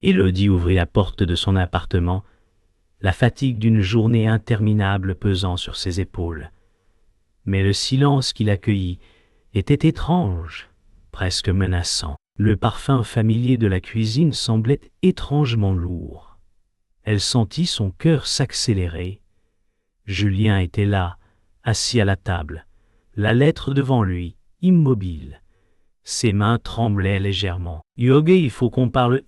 Élodie ouvrit la porte de son appartement, la fatigue d'une journée interminable pesant sur ses épaules. Mais le silence qui l'accueillit était étrange, presque menaçant. Le parfum familier de la cuisine semblait étrangement lourd. Elle sentit son cœur s'accélérer. Julien était là, assis à la table, la lettre devant lui, immobile. Ses mains tremblaient légèrement. « Yogi, il faut qu'on parle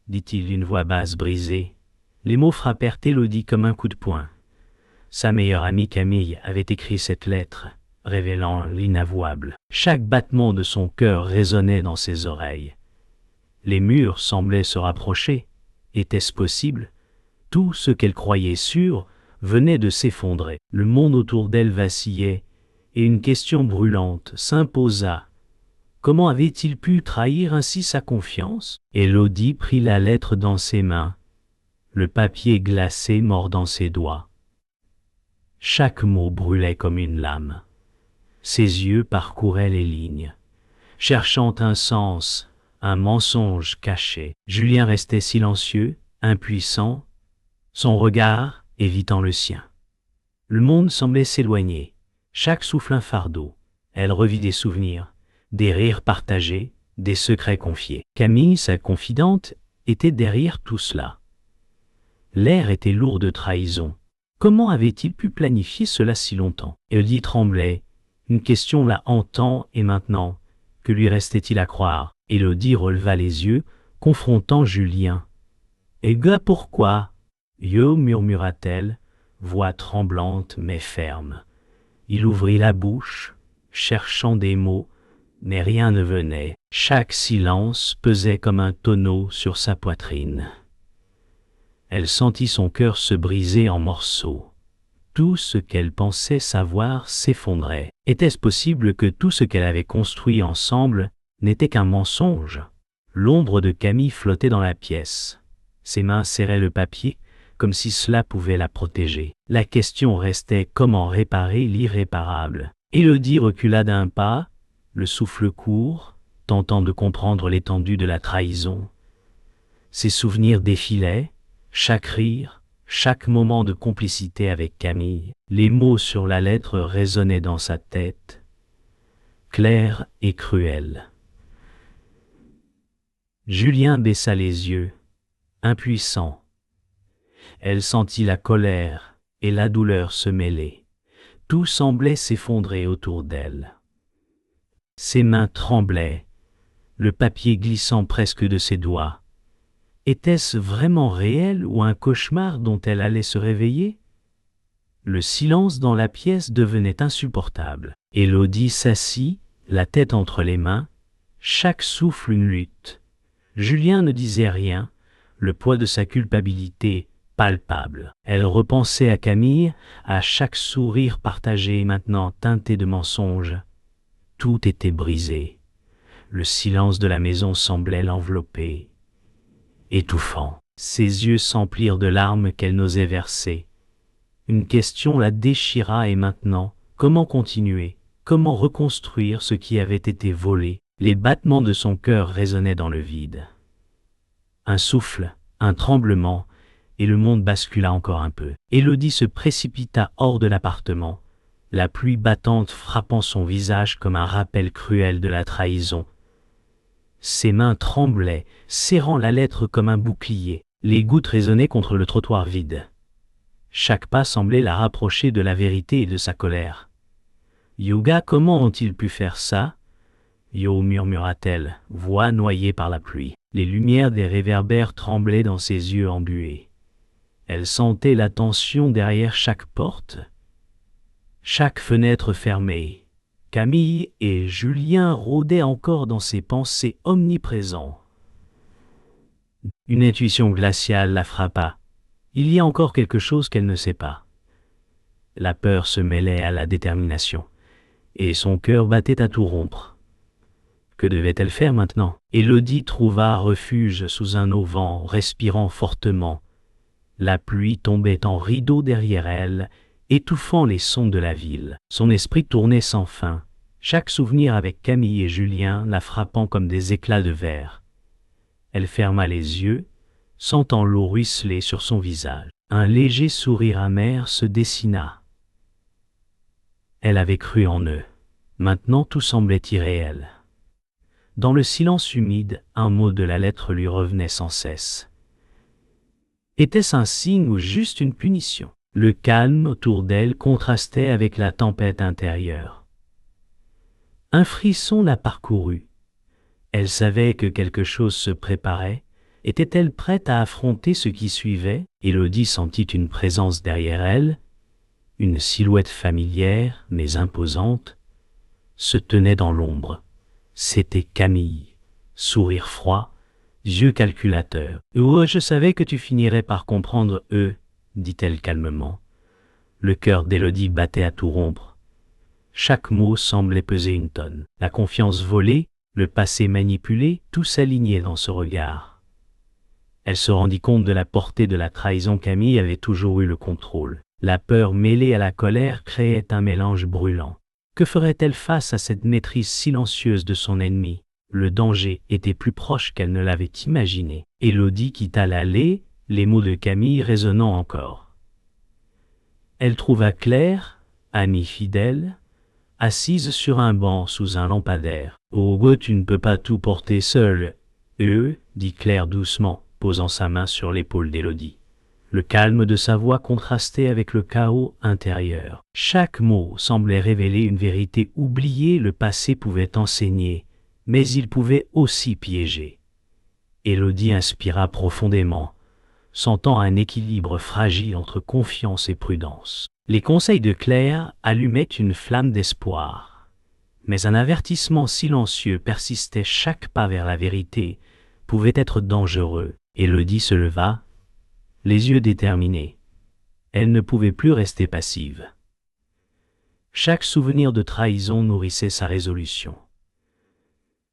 dit-il d'une voix basse brisée. Les mots frappèrent Élodie comme un coup de poing. Sa meilleure amie Camille avait écrit cette lettre, révélant l'inavouable. Chaque battement de son cœur résonnait dans ses oreilles. Les murs semblaient se rapprocher. Était-ce possible? Tout ce qu'elle croyait sûr venait de s'effondrer. Le monde autour d'elle vacillait, et une question brûlante s'imposa. Comment avait-il pu trahir ainsi sa confiance? Élodie prit la lettre dans ses mains, le papier glacé mordant ses doigts. Chaque mot brûlait comme une lame. Ses yeux parcouraient les lignes, cherchant un sens, un mensonge caché. Julien restait silencieux, impuissant, son regard évitant le sien. Le monde semblait s'éloigner, chaque souffle un fardeau. Elle revit des souvenirs, des rires partagés, des secrets confiés. Camille, sa confidente, était derrière tout cela. L'air était lourd de trahison. Comment avait-il pu planifier cela si longtemps? Élodie tremblait. Une question la hantant, et maintenant, que lui restait-il à croire? Élodie releva les yeux, confrontant Julien. « Et gars, pourquoi ?» Yo, murmura-t-elle, voix tremblante mais ferme. Il ouvrit la bouche, cherchant des mots, mais rien ne venait. Chaque silence pesait comme un tonneau sur sa poitrine. Elle sentit son cœur se briser en morceaux. Tout ce qu'elle pensait savoir s'effondrait. Était-ce possible que tout ce qu'elle avait construit ensemble n'était qu'un mensonge? L'ombre de Camille flottait dans la pièce. Ses mains serraient le papier, comme si cela pouvait la protéger. La question restait comment réparer l'irréparable. Élodie recula d'un pas, le souffle court, tentant de comprendre l'étendue de la trahison. Ses souvenirs défilaient, chaque rire, chaque moment de complicité avec Camille. Les mots sur la lettre résonnaient dans sa tête, clairs et cruels. Julien baissa les yeux, impuissant. Elle sentit la colère et la douleur se mêler. Tout semblait s'effondrer autour d'elle. Ses mains tremblaient, le papier glissant presque de ses doigts. Était-ce vraiment réel ou un cauchemar dont elle allait se réveiller? Le silence dans la pièce devenait insupportable. Élodie s'assit, la tête entre les mains, chaque souffle une lutte. Julien ne disait rien, le poids de sa culpabilité palpable. Elle repensait à Camille, à chaque sourire partagé maintenant teinté de mensonges. Tout était brisé. Le silence de la maison semblait l'envelopper. Étouffant. Ses yeux s'emplirent de larmes qu'elle n'osait verser. Une question la déchira et maintenant, comment continuer? Comment reconstruire ce qui avait été volé? Les battements de son cœur résonnaient dans le vide. Un souffle, un tremblement, et le monde bascula encore un peu. Élodie se précipita hors de l'appartement, la pluie battante frappant son visage comme un rappel cruel de la trahison. Ses mains tremblaient, serrant la lettre comme un bouclier. Les gouttes résonnaient contre le trottoir vide. Chaque pas semblait la rapprocher de la vérité et de sa colère. « Yoga, comment ont-ils pu faire ça ?» Yo, murmura-t-elle, voix noyée par la pluie. Les lumières des réverbères tremblaient dans ses yeux embués. Elle sentait la tension derrière chaque porte, chaque fenêtre fermée. Camille et Julien rôdaient encore dans ses pensées omniprésents. Une intuition glaciale la frappa. Il y a encore quelque chose qu'elle ne sait pas. La peur se mêlait à la détermination, et son cœur battait à tout rompre. Que devait-elle faire maintenant? Élodie trouva refuge sous un auvent, respirant fortement. La pluie tombait en rideau derrière elle, étouffant les sons de la ville. Son esprit tournait sans fin, chaque souvenir avec Camille et Julien la frappant comme des éclats de verre. Elle ferma les yeux, sentant l'eau ruisseler sur son visage. Un léger sourire amer se dessina. Elle avait cru en eux. Maintenant tout semblait irréel. Dans le silence humide, un mot de la lettre lui revenait sans cesse. Était-ce un signe ou juste une punition? Le calme autour d'elle contrastait avec la tempête intérieure. Un frisson la parcourut. Elle savait que quelque chose se préparait. Était-elle prête à affronter ce qui suivait? Élodie sentit une présence derrière elle, une silhouette familière mais imposante, se tenait dans l'ombre. C'était Camille, sourire froid, yeux calculateurs. « Oh, je savais que tu finirais par comprendre, dit-elle calmement. Le cœur d'Élodie battait à tout rompre. Chaque mot semblait peser une tonne. La confiance volée, le passé manipulé, tout s'alignait dans ce regard. Elle se rendit compte de la portée de la trahison. Camille avait toujours eu le contrôle. La peur mêlée à la colère créait un mélange brûlant. Que ferait-elle face à cette maîtrise silencieuse de son ennemi? Le danger était plus proche qu'elle ne l'avait imaginé. Élodie quitta l'allée, les mots de Camille résonnant encore. Elle trouva Claire, amie fidèle, assise sur un banc sous un lampadaire. « Oh, tu ne peux pas tout porter seule. » dit Claire doucement, posant sa main sur l'épaule d'Élodie. Le calme de sa voix contrastait avec le chaos intérieur. Chaque mot semblait révéler une vérité oubliée. Le passé pouvait enseigner, mais il pouvait aussi piéger. Élodie inspira profondément, sentant un équilibre fragile entre confiance et prudence. Les conseils de Claire allumaient une flamme d'espoir, mais un avertissement silencieux persistait. Chaque pas vers la vérité pouvait être dangereux. Élodie se leva, les yeux déterminés. Elle ne pouvait plus rester passive. Chaque souvenir de trahison nourrissait sa résolution.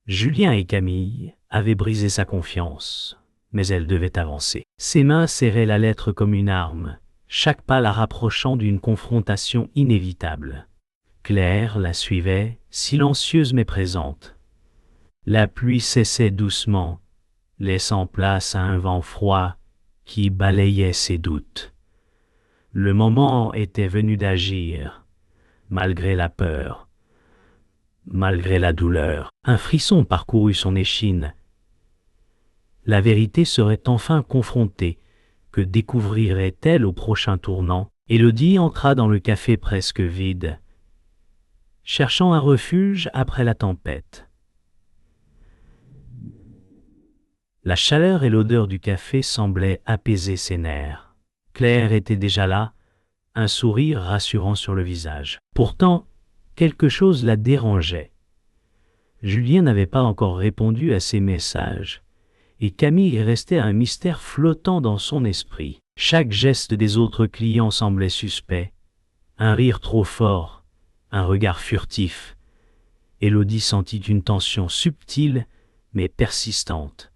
Julien et Camille avaient brisé sa confiance, mais elle devait avancer. Ses mains serraient la lettre comme une arme, chaque pas la rapprochant d'une confrontation inévitable. Claire la suivait, silencieuse mais présente. La pluie cessait doucement, laissant place à un vent froid qui balayait ses doutes. Le moment était venu d'agir, malgré la peur, malgré la douleur. Un frisson parcourut son échine. La vérité serait enfin confrontée. Que découvrirait-elle au prochain tournant? Élodie entra dans le café presque vide, cherchant un refuge après la tempête. La chaleur et l'odeur du café semblaient apaiser ses nerfs. Claire était déjà là, un sourire rassurant sur le visage. Pourtant, quelque chose la dérangeait. Julien n'avait pas encore répondu à ses messages, et Camille restait un mystère flottant dans son esprit. Chaque geste des autres clients semblait suspect. Un rire trop fort, un regard furtif. Élodie sentit une tension subtile, mais persistante,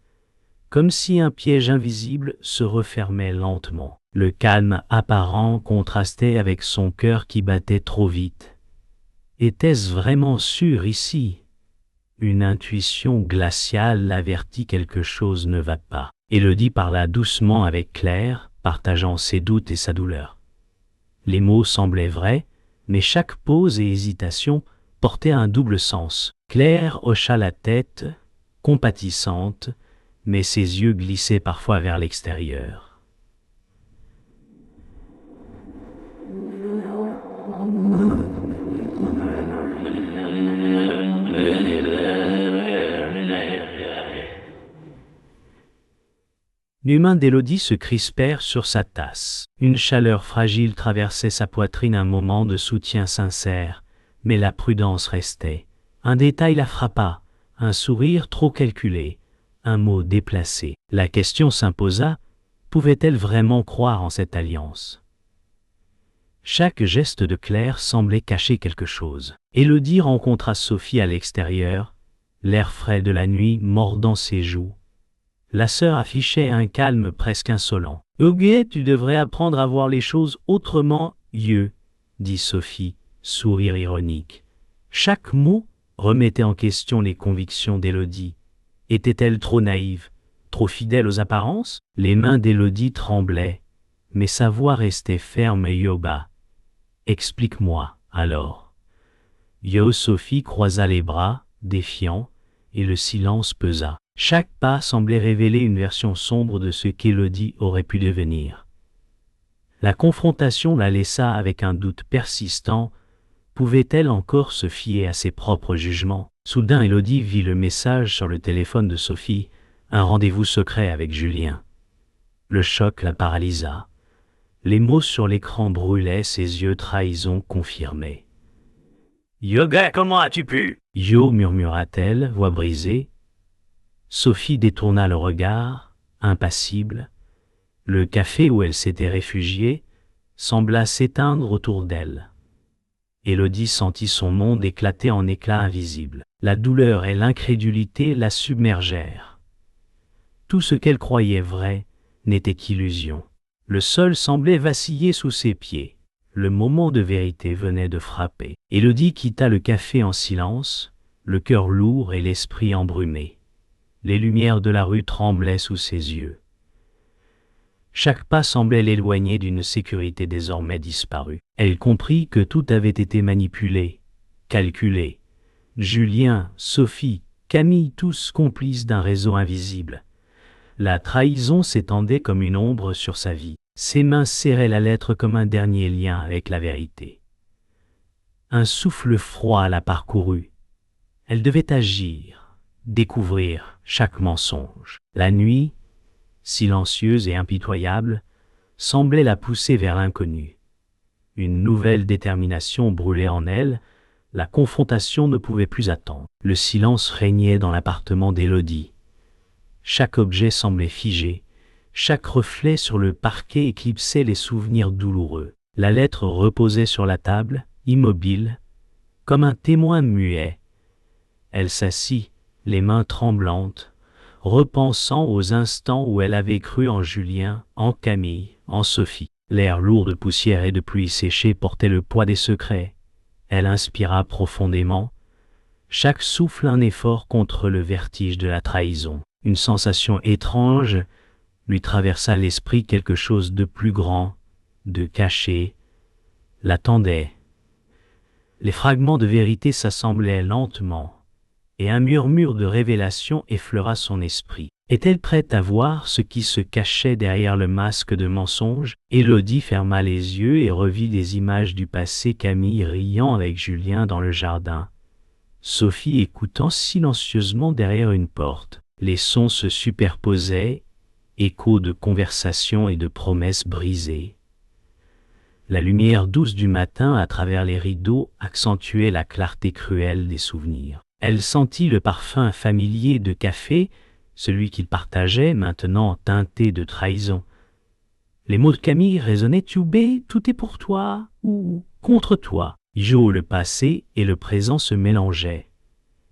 comme si un piège invisible se refermait lentement. Le calme apparent contrastait avec son cœur qui battait trop vite. Était-ce vraiment sûr ici? Une intuition glaciale l'avertit: quelque chose ne va pas. Élodie parla doucement avec Claire, partageant ses doutes et sa douleur. Les mots semblaient vrais, mais chaque pause et hésitation portait un double sens. Claire hocha la tête, compatissante, mais ses yeux glissaient parfois vers l'extérieur. Les mains d'Élodie se crispèrent sur sa tasse. Une chaleur fragile traversait sa poitrine, un moment de soutien sincère, mais la prudence restait. Un détail la frappa, un sourire trop calculé, un mot déplacé. La question s'imposa, pouvait-elle vraiment croire en cette alliance? Chaque geste de Claire semblait cacher quelque chose. Élodie rencontra Sophie à l'extérieur, l'air frais de la nuit mordant ses joues. La sœur affichait un calme presque insolent. « Ok, tu devrais apprendre à voir les choses autrement, dit Sophie, sourire ironique. Chaque mot remettait en question les convictions d'Élodie. Était-elle trop naïve, trop fidèle aux apparences? Les mains d'Élodie tremblaient, mais sa voix restait ferme et Yoba. Explique-moi, alors. Sophie croisa les bras, défiant, et le silence pesa. Chaque pas semblait révéler une version sombre de ce qu'Élodie aurait pu devenir. La confrontation la laissa avec un doute persistant. Pouvait-elle encore se fier à ses propres jugements? Soudain, Élodie vit le message sur le téléphone de Sophie, un rendez-vous secret avec Julien. Le choc la paralysa. Les mots sur l'écran brûlaient, ses yeux trahison confirmés. « Yoga, comment as-tu pu ?» Yo, murmura-t-elle, voix brisée. Sophie détourna le regard, impassible. Le café où elle s'était réfugiée sembla s'éteindre autour d'elle. Élodie sentit son monde éclater en éclats invisibles. La douleur et l'incrédulité la submergèrent. Tout ce qu'elle croyait vrai n'était qu'illusion. Le sol semblait vaciller sous ses pieds. Le moment de vérité venait de frapper. Élodie quitta le café en silence, le cœur lourd et l'esprit embrumé. Les lumières de la rue tremblaient sous ses yeux. Chaque pas semblait l'éloigner d'une sécurité désormais disparue. Elle comprit que tout avait été manipulé, calculé. Julien, Sophie, Camille, tous complices d'un réseau invisible. La trahison s'étendait comme une ombre sur sa vie. Ses mains serraient la lettre comme un dernier lien avec la vérité. Un souffle froid la parcourut. Elle devait agir, découvrir chaque mensonge. La nuit, silencieuse et impitoyable, semblait la pousser vers l'inconnu. Une nouvelle détermination brûlait en elle, la confrontation ne pouvait plus attendre. Le silence régnait dans l'appartement d'Élodie. Chaque objet semblait figé, chaque reflet sur le parquet éclipsait les souvenirs douloureux. La lettre reposait sur la table, immobile, comme un témoin muet. Elle s'assit, les mains tremblantes, repensant aux instants où elle avait cru en Julien, en Camille, en Sophie. L'air lourd de poussière et de pluie séchée portait le poids des secrets. Elle inspira profondément. Chaque souffle un effort contre le vertige de la trahison. Une sensation étrange lui traversa l'esprit, quelque chose de plus grand, de caché, l'attendait. Les fragments de vérité s'assemblaient lentement, et un murmure de révélation effleura son esprit. Est-elle prête à voir ce qui se cachait derrière le masque de mensonge? Élodie ferma les yeux et revit des images du passé, Camille riant avec Julien dans le jardin, Sophie écoutant silencieusement derrière une porte. Les sons se superposaient, échos de conversations et de promesses brisées. La lumière douce du matin à travers les rideaux accentuait la clarté cruelle des souvenirs. Elle sentit le parfum familier de café, celui qu'ils partageaient, maintenant teinté de trahison. Les mots de Camille résonnaient: « Youbé, tout est pour toi ou contre toi ». Le passé et le présent se mélangeaient,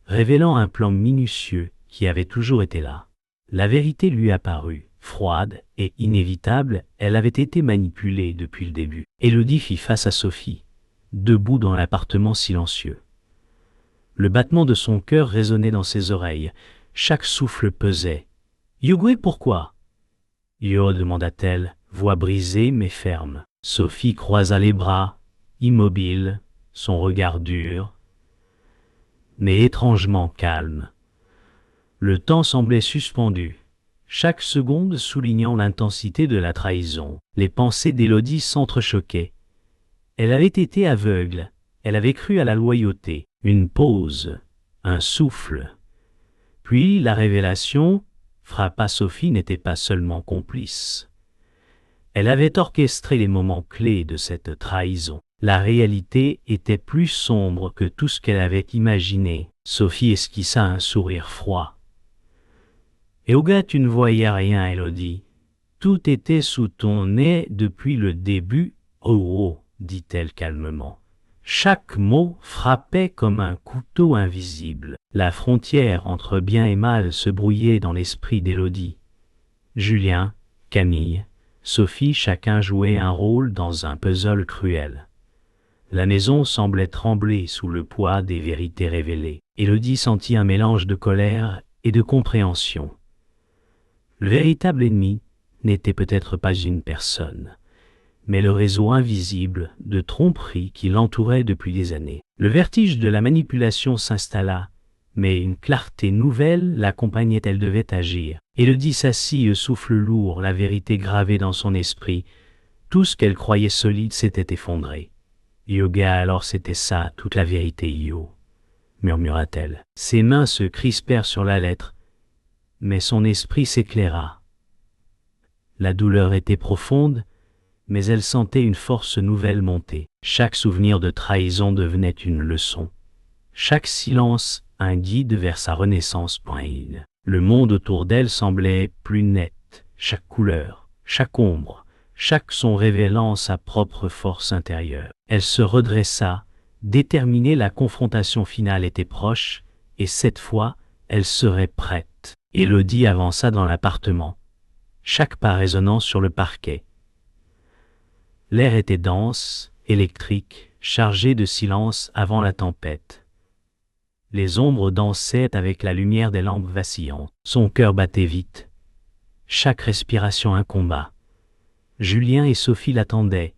révélant un plan minutieux qui avait toujours été là. La vérité lui apparut, froide et inévitable. Elle avait été manipulée depuis le début. Élodie fit face à Sophie, debout dans l'appartement silencieux. Le battement de son cœur résonnait dans ses oreilles. Chaque souffle pesait. « Yogwe, pourquoi ?» demanda-t-elle, voix brisée mais ferme. Sophie croisa les bras, immobile, son regard dur, mais étrangement calme. Le temps semblait suspendu, chaque seconde soulignant l'intensité de la trahison. Les pensées d'Élodie s'entrechoquaient. Elle avait été aveugle, elle avait cru à la loyauté. Une pause, un souffle. Puis la révélation frappa. Sophie n'était pas seulement complice. Elle avait orchestré les moments clés de cette trahison. La réalité était plus sombre que tout ce qu'elle avait imaginé. Sophie esquissa un sourire froid. « Et au gars, tu ne voyais rien, Élodie. Tout était sous ton nez depuis le début. Oh, dit-elle calmement. Chaque mot frappait comme un couteau invisible. La frontière entre bien et mal se brouillait dans l'esprit d'Élodie. Julien, Camille, Sophie, chacun jouait un rôle dans un puzzle cruel. La maison semblait trembler sous le poids des vérités révélées. Élodie sentit un mélange de colère et de compréhension. Le véritable ennemi n'était peut-être pas une personne, mais le réseau invisible de tromperies qui l'entourait depuis des années. Le vertige de la manipulation s'installa, mais une clarté nouvelle l'accompagnait, elle devait agir. Élodie s'assit, souffle lourd, la vérité gravée dans son esprit. Tout ce qu'elle croyait solide s'était effondré. Yoga, alors c'était ça, toute la vérité, Yo, murmura-t-elle. Ses mains se crispèrent sur la lettre, mais son esprit s'éclaira. La douleur était profonde, mais elle sentait une force nouvelle monter. Chaque souvenir de trahison devenait une leçon. Chaque silence un guide vers sa renaissance. Le monde autour d'elle semblait plus net, chaque couleur, chaque ombre, chaque son révélant sa propre force intérieure. Elle se redressa, déterminée, la confrontation finale était proche, et cette fois, elle serait prête. Élodie avança dans l'appartement, chaque pas résonnant sur le parquet. L'air était dense, électrique, chargé de silence avant la tempête. Les ombres dansaient avec la lumière des lampes vacillantes. Son cœur battait vite. Chaque respiration un combat. Julien et Sophie l'attendaient,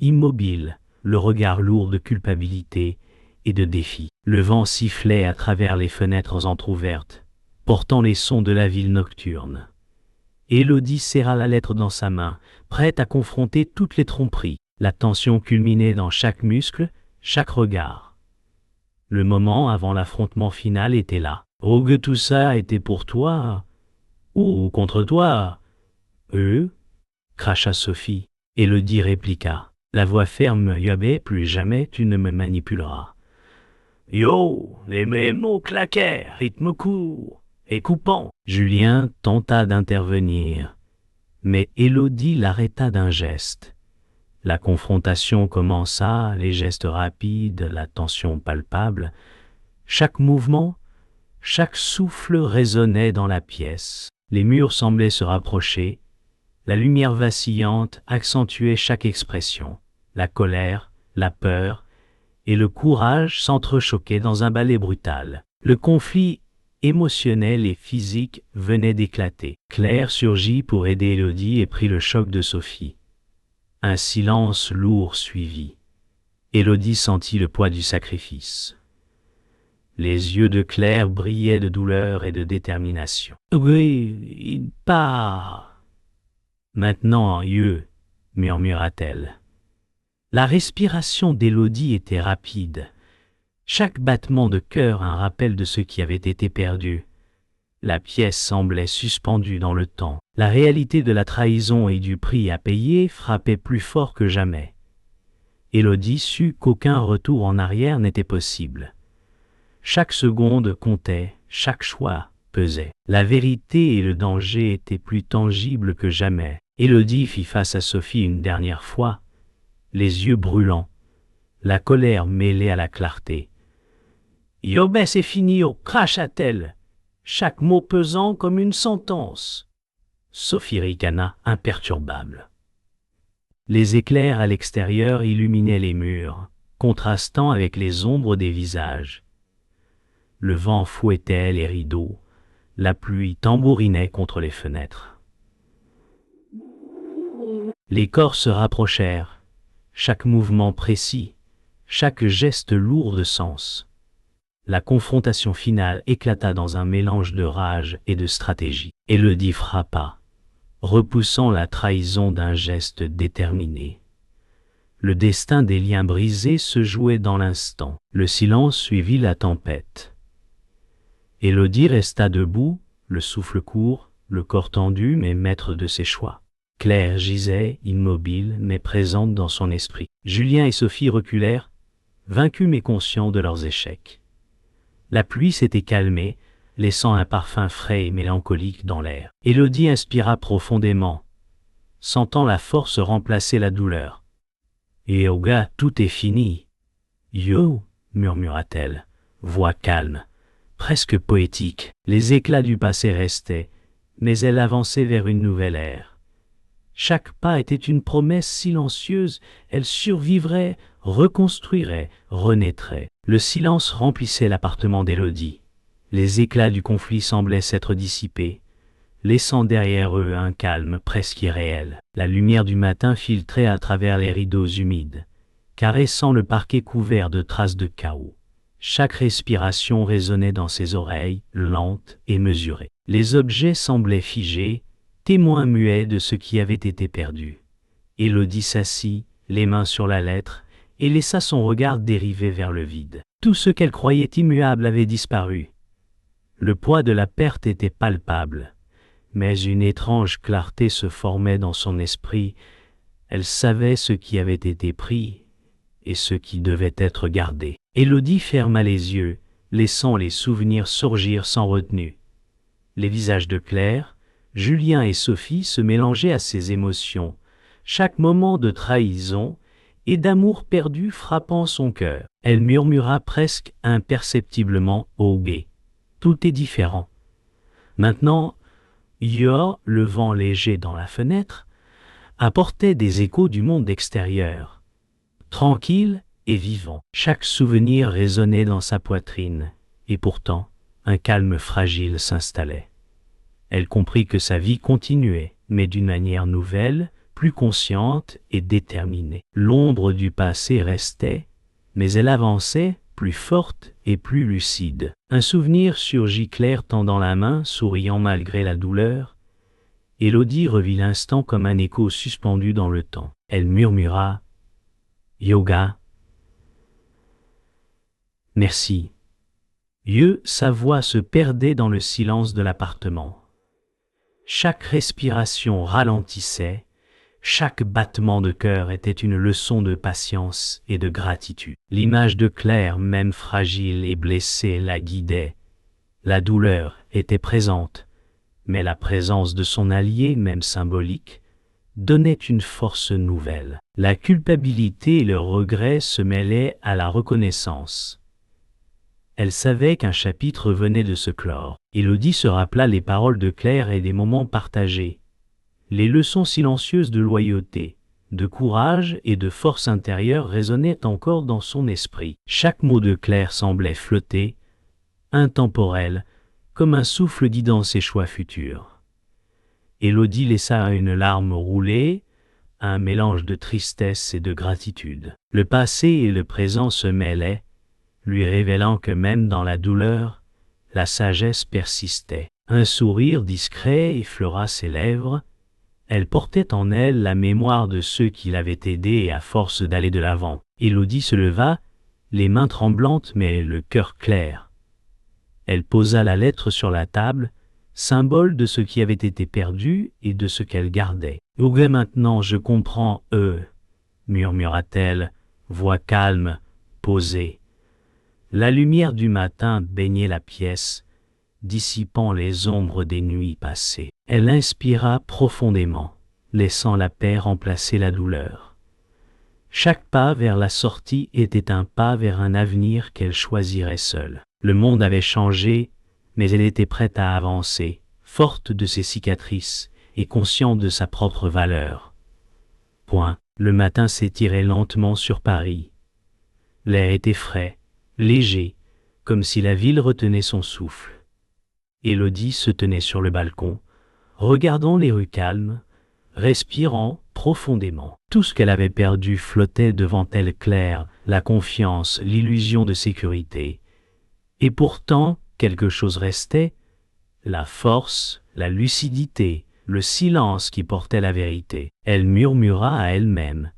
immobiles, le regard lourd de culpabilité et de défi. Le vent sifflait à travers les fenêtres entr'ouvertes, portant les sons de la ville nocturne. Élodie serra la lettre dans sa main, prête à confronter toutes les tromperies. La tension culminait dans chaque muscle, chaque regard. Le moment avant l'affrontement final était là. Oh, que tout ça était pour toi, ou contre toi. Cracha Sophie. Élodie répliqua, la voix ferme, Yabé, plus jamais tu ne me manipuleras. Yo, les mots claquèrent, rythme court et coupant. Julien tenta d'intervenir, mais Élodie l'arrêta d'un geste. La confrontation commença, les gestes rapides, la tension palpable. Chaque mouvement, chaque souffle résonnait dans la pièce. Les murs semblaient se rapprocher. La lumière vacillante accentuait chaque expression. La colère, la peur et le courage s'entrechoquaient dans un ballet brutal. Le conflit émotionnel et physique venait d'éclater. Claire surgit pour aider Élodie et prit le choc de Sophie. Un silence lourd suivit. Élodie sentit le poids du sacrifice. Les yeux de Claire brillaient de douleur et de détermination. « Oui, il part. »« Maintenant, murmura-t-elle. La respiration d'Élodie était rapide. Chaque battement de cœur un rappel de ce qui avait été perdu. La pièce semblait suspendue dans le temps. La réalité de la trahison et du prix à payer frappait plus fort que jamais. Élodie sut qu'aucun retour en arrière n'était possible. Chaque seconde comptait, chaque choix pesait. La vérité et le danger étaient plus tangibles que jamais. Élodie fit face à Sophie une dernière fois, les yeux brûlants, la colère mêlée à la clarté. « Yobé, c'est fini, cracha-t-elle, chaque mot pesant comme une sentence. » Sophie ricana, imperturbable. Les éclairs à l'extérieur illuminaient les murs, contrastant avec les ombres des visages. Le vent fouettait les rideaux, la pluie tambourinait contre les fenêtres. Les corps se rapprochèrent, chaque mouvement précis, chaque geste lourd de sens. La confrontation finale éclata dans un mélange de rage et de stratégie. Élodie frappa, repoussant la trahison d'un geste déterminé. Le destin des liens brisés se jouait dans l'instant. Le silence suivit la tempête. Élodie resta debout, le souffle court, le corps tendu mais maître de ses choix. Claire gisait, immobile mais présente dans son esprit. Julien et Sophie reculèrent, vaincus mais conscients de leurs échecs. La pluie s'était calmée, laissant un parfum frais et mélancolique dans l'air. Élodie inspira profondément, sentant la force remplacer la douleur. « Et au gars, tout est fini. »« Yo » murmura-t-elle, voix calme, presque poétique. Les éclats du passé restaient, mais elle avançait vers une nouvelle ère. Chaque pas était une promesse silencieuse, elle survivrait, reconstruirait, renaîtrait. Le silence remplissait l'appartement d'Élodie. Les éclats du conflit semblaient s'être dissipés. laissant derrière eux un calme presque irréel. La lumière du matin filtrait à travers les rideaux humides, caressant le parquet couvert de traces de chaos. Chaque respiration résonnait dans ses oreilles, lente et mesurée. Les objets semblaient figés, témoins muets de ce qui avait été perdu. Élodie s'assit, les mains sur la lettre, et laissa son regard dériver vers le vide. Tout ce qu'elle croyait immuable avait disparu. Le poids de la perte était palpable, mais une étrange clarté se formait dans son esprit. Elle savait ce qui avait été pris et ce qui devait être gardé. Élodie ferma les yeux, laissant les souvenirs surgir sans retenue. Les visages de Claire, Julien et Sophie se mélangeaient à ses émotions, chaque moment de trahison et d'amour perdu frappant son cœur. Elle murmura presque imperceptiblement au guet. Tout est différent. Maintenant, Yor, le vent léger dans la fenêtre, apportait des échos du monde extérieur. Tranquille et vivant, chaque souvenir résonnait dans sa poitrine, et pourtant, un calme fragile s'installait. Elle comprit que sa vie continuait, mais d'une manière nouvelle, plus consciente et déterminée. L'ombre du passé restait, mais elle avançait, plus forte et plus lucide. Un souvenir surgit Claire tendant la main, souriant malgré la douleur. Élodie revit l'instant comme un écho suspendu dans le temps. Elle murmura « Yoga ». « Merci ». Sa voix se perdait dans le silence de l'appartement. Chaque respiration ralentissait, chaque battement de cœur était une leçon de patience et de gratitude. L'image de Claire, même fragile et blessée, la guidait. La douleur était présente, mais la présence de son allié, même symbolique, donnait une force nouvelle. La culpabilité et le regret se mêlaient à la reconnaissance. Elle savait qu'un chapitre venait de se clore. Élodie se rappela les paroles de Claire et des moments partagés. Les leçons silencieuses de loyauté, de courage et de force intérieure résonnaient encore dans son esprit. Chaque mot de Claire semblait flotter, intemporel, comme un souffle guidant ses choix futurs. Élodie laissa une larme rouler, un mélange de tristesse et de gratitude. Le passé et le présent se mêlaient, lui révélant que même dans la douleur, la sagesse persistait. Un sourire discret effleura ses lèvres. Elle portait en elle la mémoire de ceux qui l'avaient aidée et à force d'aller de l'avant. Élodie se leva, les mains tremblantes mais le cœur clair. Elle posa la lettre sur la table, symbole de ce qui avait été perdu et de ce qu'elle gardait. « Ok, maintenant je comprends, murmura-t-elle, voix calme, posée. La lumière du matin baignait la pièce, dissipant les ombres des nuits passées. Elle inspira profondément, laissant la paix remplacer la douleur. Chaque pas vers la sortie était un pas vers un avenir qu'elle choisirait seule. Le monde avait changé, mais elle était prête à avancer, forte de ses cicatrices et consciente de sa propre valeur. Point. Le matin s'étirait lentement sur Paris. L'air était frais, léger, comme si la ville retenait son souffle. Élodie se tenait sur le balcon, regardant les rues calmes, respirant profondément. Tout ce qu'elle avait perdu flottait devant elle clair, la confiance, l'illusion de sécurité. Et pourtant, quelque chose restait, la force, la lucidité, le silence qui portait la vérité. Elle murmura à elle-même.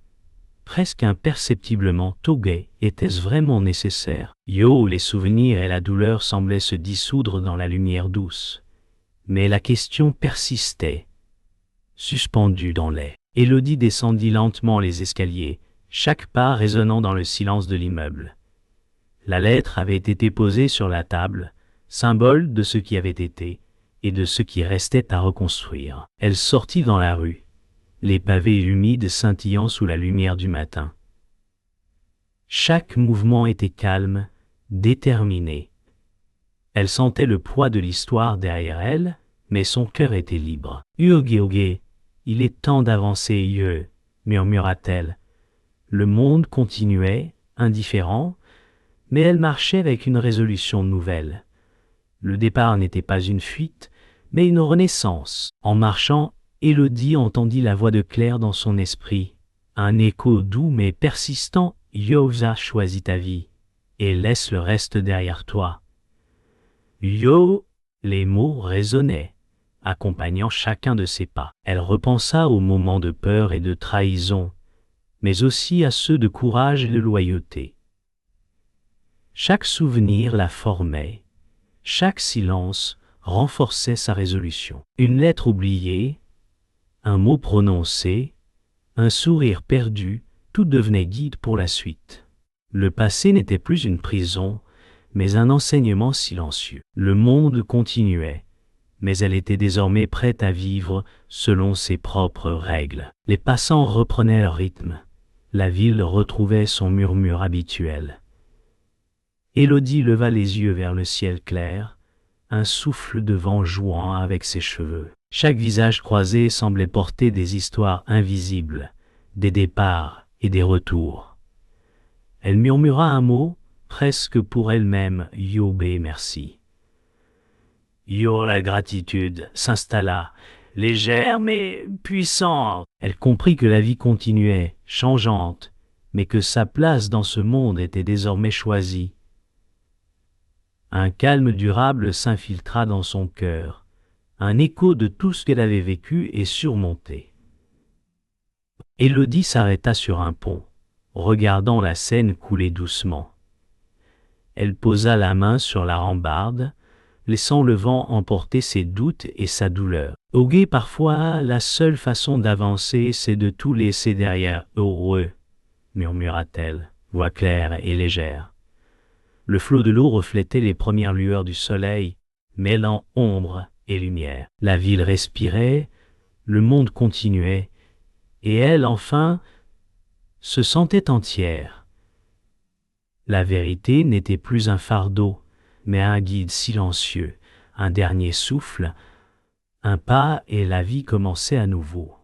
Presque imperceptiblement, Togay, était-ce vraiment nécessaire? Les souvenirs et la douleur semblaient se dissoudre dans la lumière douce. Mais la question persistait, suspendue dans l'air. Élodie descendit lentement les escaliers, chaque pas résonnant dans le silence de l'immeuble. La lettre avait été posée sur la table, symbole de ce qui avait été et de ce qui restait à reconstruire. Elle sortit dans la rue, les pavés humides scintillant sous la lumière du matin. Chaque mouvement était calme, déterminé. Elle sentait le poids de l'histoire derrière elle, mais son cœur était libre. « Uogé, il est temps d'avancer, murmura-t-elle. Le monde continuait, indifférent, mais elle marchait avec une résolution nouvelle. Le départ n'était pas une fuite, mais une renaissance. En marchant, Élodie entendit la voix de Claire dans son esprit. Un écho doux mais persistant, « Yosa, choisis ta vie, et laisse le reste derrière toi. » Yo, les mots résonnaient, accompagnant chacun de ses pas. Elle repensa aux moments de peur et de trahison, mais aussi à ceux de courage et de loyauté. Chaque souvenir la formait, chaque silence renforçait sa résolution. Une lettre oubliée, un mot prononcé, un sourire perdu, tout devenait guide pour la suite. Le passé n'était plus une prison, mais un enseignement silencieux. Le monde continuait, mais elle était désormais prête à vivre selon ses propres règles. Les passants reprenaient leur rythme. La ville retrouvait son murmure habituel. Élodie leva les yeux vers le ciel clair, un souffle de vent jouant avec ses cheveux. Chaque visage croisé semblait porter des histoires invisibles, des départs et des retours. Elle murmura un mot, presque pour elle-même, « Yobé, merci ». Yo, la gratitude s'installa, légère mais puissante. Elle comprit que la vie continuait, changeante, mais que sa place dans ce monde était désormais choisie. Un calme durable s'infiltra dans son cœur, un écho de tout ce qu'elle avait vécu et surmonté. Élodie s'arrêta sur un pont, regardant la Seine couler doucement. Elle posa la main sur la rambarde, laissant le vent emporter ses doutes et sa douleur. Au gué, parfois, la seule façon d'avancer, c'est de tout laisser derrière. Heureux, murmura-t-elle, voix claire et légère. Le flot de l'eau reflétait les premières lueurs du soleil, mêlant ombre et lumière. La ville respirait, le monde continuait, et elle, enfin, se sentait entière. La vérité n'était plus un fardeau, mais un guide silencieux, un dernier souffle, un pas et la vie commençait à nouveau.